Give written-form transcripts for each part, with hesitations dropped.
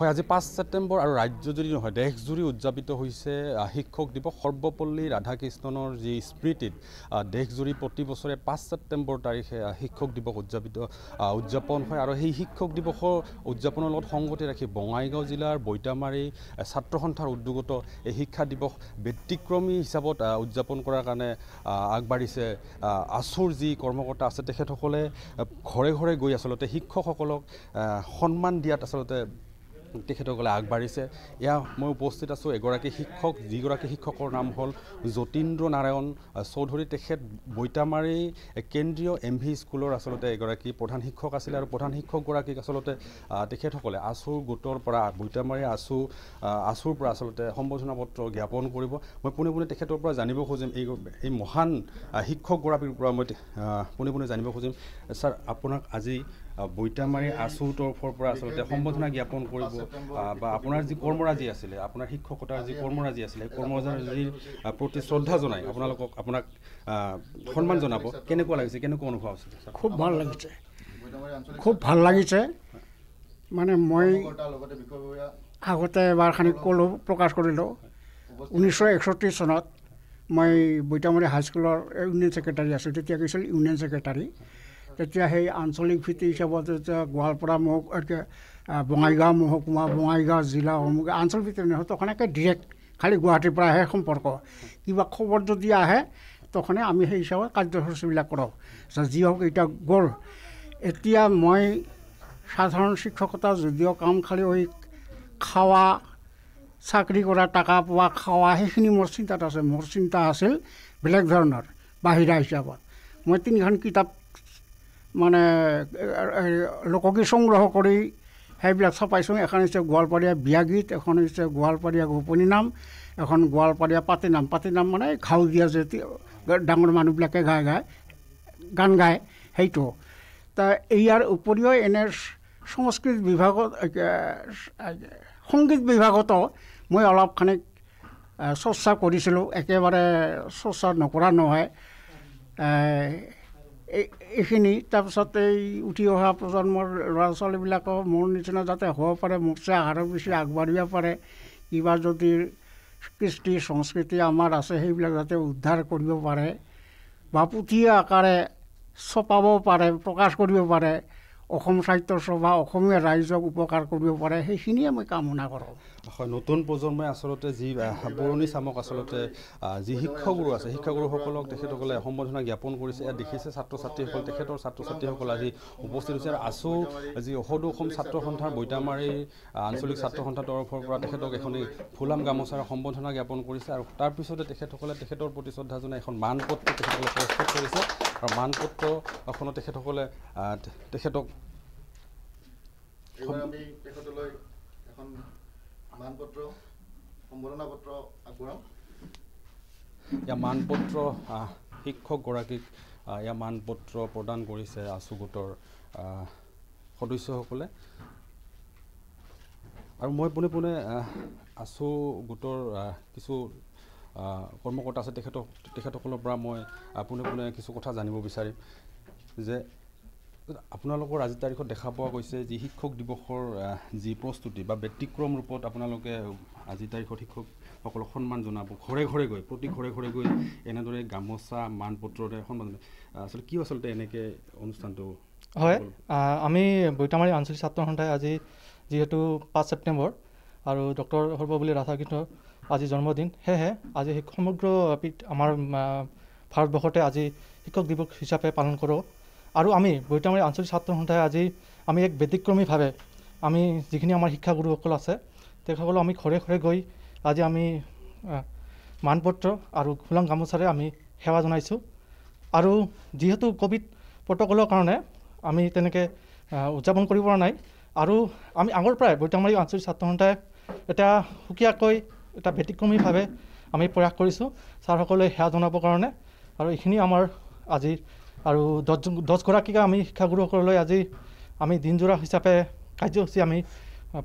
হয় আজি 5 ছেপ্টেম্বৰ আৰু ৰাজ্যজুৰি নহয় দেশজুৰি উদযাপিত হৈছে শিক্ষক দিৱস সৰ্বপল্লী ৰাধাকৃষ্ণনৰ যি স্মৃতিত দেশজুৰি প্ৰতি বছৰে 5 ছেপ্টেম্বৰ তাৰিখে শিক্ষক দিৱস উদযাপন হয় আৰু সেই শিক্ষক দিৱসৰ উদযাপনৰ লগত সংগতি ৰাখি বঙাইগাঁও জিলাৰ বৈতামাৰী ছাত্ৰ সন্থাৰ উদ্যোগত এই শিক্ষা দিৱস ব্যতিক্ৰমী হিচাপত উদযাপন কৰাৰ কাৰণে আগবাঢ়িছে আছুৰ যি কৰ্মকৰ্তা আছে তেখেতসকলে ঘৰে ঘৰে গৈ আচলতে শিক্ষকসকলক সন্মান দিয়াত আচলতে তেখেতসকলে আগবাঢ়িছে এয়া মই উপস্থিত আছোঁ এগৰাকী শিক্ষক যিগৰাকী শিক্ষকৰ নাম হ'ল যতীন্দ্ৰ নাৰায়ণ চৌধুৰী তেখেত বৈতামাৰী কেন্দ্ৰীয় MV স্কুলৰ আচলতে এগৰাকী প্ৰধান শিক্ষক আছিলে আৰু প্ৰধান শিক্ষকগৰাকীক আচলতে তেখেতসকলে আছুৰ গোটৰ পৰা বৈতামাৰী আছুৰ পৰা আচলতে সম্বোধনা পত্ৰ জ্ঞাপন কৰিব মই পোনে পোনে তেখেতৰ পৰা জানিব খুজিম এই মহান শিক্ষকগৰাকীৰ পৰা মই পোনে পোনে জানিব খুজিম ছাৰ আপোনাক আজি বৈতামাৰী আছুৰ তৰফৰ পৰা আচলতে সম্বোধনা জ্ঞাপন কৰিব বা আপোনাৰ যি কৰ্মৰাজি আছিলে আপোনাৰ শিক্ষকতাৰ যি কৰ্মৰাজি আছিলে কৰ্মৰাজিৰ প্ৰতি শ্ৰদ্ধা জনাই আপোনাক সন্মান জনাব কেনেকুৱা লাগিছে কেনেকুৱা অনুভৱ হৈছে খুব ভাল লাগিছে মানে মই আগতে এবাৰখানি ক'লোঁ প্ৰকাশ কৰিলোঁ 1961 চনত মই বৈতামাৰী হাইস্কুলৰ ইউনিয়ন ছেক্ৰেটাৰী আছোঁ তেতিয়া কৈছিল ইউনিয়ন ছেক্ৰেটাৰী তেতিয়া সেই আঞ্চলিক ভিত্তি হিচাপত যেতিয়া গোৱালপাৰা বঙাইগাঁও মহকুমা বঙাইগাঁও জিলা আঞ্চলিক ভিত্তি নহয় তখনকে ডিৰেক্ট খালি গুৱাহাটীৰ পৰা আহে সম্পৰ্ক কিবা খবৰ যদি আহে তখনে আমি সেই হিচাপত কাৰ্যসূচীবিলাক কৰোঁ যি হওক এতিয়া গ'ল এতিয়া মই সাধাৰণ শিক্ষকতা যদিও কাম খালি হৈ খাৱা চাকৰি কৰা টকা পোৱা খাৱা সেইখিনি মোৰ চিন্তাত আছে মোৰ চিন্তা আছিল বেলেগ ধৰণৰ বাহিৰা হিচাপত মই 3খন কিতাপ মানে লোকগীত সংগ্ৰহ কৰি সেইবিলাক ছপাইছোঁ এখন হৈছে গোৱালপাৰীয়া বিয়াগীত এখন হৈছে গোৱালপাৰীয়া গোপনী নাম এখন গোৱালপাৰীয়া পাতিনাম মানে ঘাও দিয়া যে ডাঙৰ মানুহবিলাকে গান গায় সেইটো তা ইয়াৰ উপৰিও এনে সংস্কৃত বিভাগত সংগীত বিভাগতো মই অলপখানি চৰ্চা কৰিছিলোঁ একেবাৰে চৰ্চা নকৰা নহয় এইখিনি তাৰপিছত এই উঠি অহা প্ৰজন্মৰ ল'ৰা ছোৱালীবিলাকৰ মোৰ নিচিনা যাতে হ'ব পাৰে মোতছে আৰু বেছি আগবাঢ়িব পাৰে কিবা যদি কৃষ্টি সংস্কৃতি আমাৰ আছে সেইবিলাক যাতে উদ্ধাৰ কৰিব পাৰে বা পুথি আকাৰে ছপাব পাৰে প্ৰকাশ কৰিব পাৰে অসম সাহিত্য সভা অসমীয়া ৰাইজক উপকাৰ কৰিব পাৰে সেইখিনিয়ে মই কামনা কৰোঁ হয় নতুন প্ৰজন্মই আচলতে যি পুৰণি চামক আচলতে যি শিক্ষাগুৰু আছে শিক্ষাগুৰুসকলক তেখেতসকলে সম্বোধনা জ্ঞাপন কৰিছে ইয়াত দেখিছে ছাত্ৰ ছাত্ৰীসকল তেখেতৰ ছাত্ৰ ছাত্ৰীসকল আজি উপস্থিত হৈছে আৰু আছু যি অসদু অসম ছাত্ৰ সন্থাৰ বৈতামাৰী আঞ্চলিক ছাত্ৰ সন্থাৰ তৰফৰ পৰা তেখেতক এখনি ফুলাম গামোচাৰ সম্বোধনা জ্ঞাপন কৰিছে আৰু তাৰপিছতে তেখেতসকলে তেখেতৰ প্ৰতি শ্ৰদ্ধা জনাই এখন মানপত্ৰ তেখেতসকলে প্ৰস্তুত কৰিছে আৰু মানপত্ৰখনত তেখেতসকলে তেখেতক আমি তেখেতলৈ এখন মানপত্ৰ সম্বৰ্ধনা পত্ৰ আগবঢ়াম ইয়াৰ মানপত্ৰ শিক্ষকগৰাকীক ইয়াৰ মানপত্ৰ প্ৰদান কৰিছে আছু গোটৰ সদস্যসকলে আৰু মই পোনে পোনে আছু গোটৰ কিছু কৰ্মকৰ্তা আছে তেখেতসকলৰ পৰা মই পোনে পোনে কিছু কথা জানিব বিচাৰিম যে আপোনালোকৰ আজিৰ তাৰিখত দেখা পোৱা গৈছে যি শিক্ষক দিৱসৰ যি প্ৰস্তুতি বা ব্যতিক্ৰম ৰূপত আপোনালোকে আজিৰ তাৰিখত শিক্ষকসকলক সন্মান জনাব ঘৰে ঘৰে গৈ প্ৰতি ঘৰে ঘৰে গৈ এনেদৰে গামোচা মানপত্ৰৰে সন্মান আচলতে কি আচলতে এনেকৈ অনুষ্ঠানটো হয় আমি বৈতামাৰী আঞ্চলিক ছাত্ৰ সন্থাই আজি যিহেতু 5 ছেপ্টেম্বৰ আৰু ডক্টৰ সৰ্বপল্লী ৰাধাকৃষ্ণৰ আজি জন্মদিন সেয়েহে আজি সমগ্ৰ আমাৰ ভাৰতবৰ্ষতে আজি শিক্ষক দিৱস হিচাপে পালন কৰোঁ আৰু আমি বৈতামাৰী আঞ্চলিক ছাত্ৰ সন্থাই আজি আমি এক ব্যতিক্ৰমীভাৱে আমি যিখিনি আমাৰ শিক্ষাগুৰুসকল আছে তেখেতসকলক আমি ঘৰে ঘৰে গৈ আজি আমি মানপত্ৰ আৰু ফুলাম গামোচাৰে আমি সেৱা জনাইছোঁ আৰু যিহেতু ক'ভিড প্ৰট'কলৰ কাৰণে আমি তেনেকৈ উদযাপন কৰিব পৰা নাই আৰু আমি আগৰ পৰাই বৈতামাৰী আঞ্চলিক ছাত্ৰ সন্থাই এটা সুকীয়াকৈ এটা ব্যতিক্ৰমীভাৱে আমি প্ৰয়াস কৰিছোঁ ছাৰসকলে সেৱা জনাবৰ কাৰণে আৰু এইখিনি আমাৰ আজি আৰু 10গৰাকীক আমি শিক্ষাগুৰুসকললৈ আজি আমি দিনজোৰা হিচাপে কাৰ্যসূচী আমি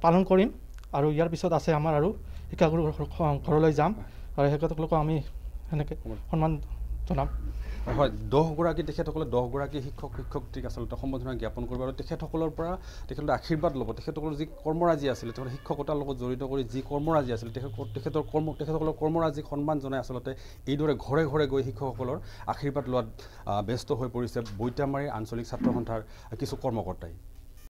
পালন কৰিম আৰু ইয়াৰ পিছত আছে আমাৰ আৰু শিক্ষাগুৰু ঘৰলৈ যাম আৰু তেখেতসকলক আমি সেনেকৈ সন্মান জনাম হয় 10গৰাকী তেখেতসকলে 10গৰাকী শিক্ষক শিক্ষয়িত্ৰীক আচলতে সম্বোধনা জ্ঞাপন কৰিব আৰু তেখেতসকলৰ পৰা তেখেতে আশীৰ্বাদ ল'ব তেখেতসকলৰ যি কৰ্মৰাজি আছিল তেখেতৰ শিক্ষকতাৰ লগত জড়িত কৰি যি কৰ্মৰাজি আছিল তেখেতসকলৰ কৰ্মৰাজিক সন্মান জনাই আচলতে এইদৰে ঘৰে ঘৰে গৈ শিক্ষকসকলৰ আশীৰ্বাদ লোৱাত ব্যস্ত হৈ পৰিছে বৈতামাৰী আঞ্চলিক ছাত্ৰ সন্থাৰ কিছু কৰ্মকৰ্তাই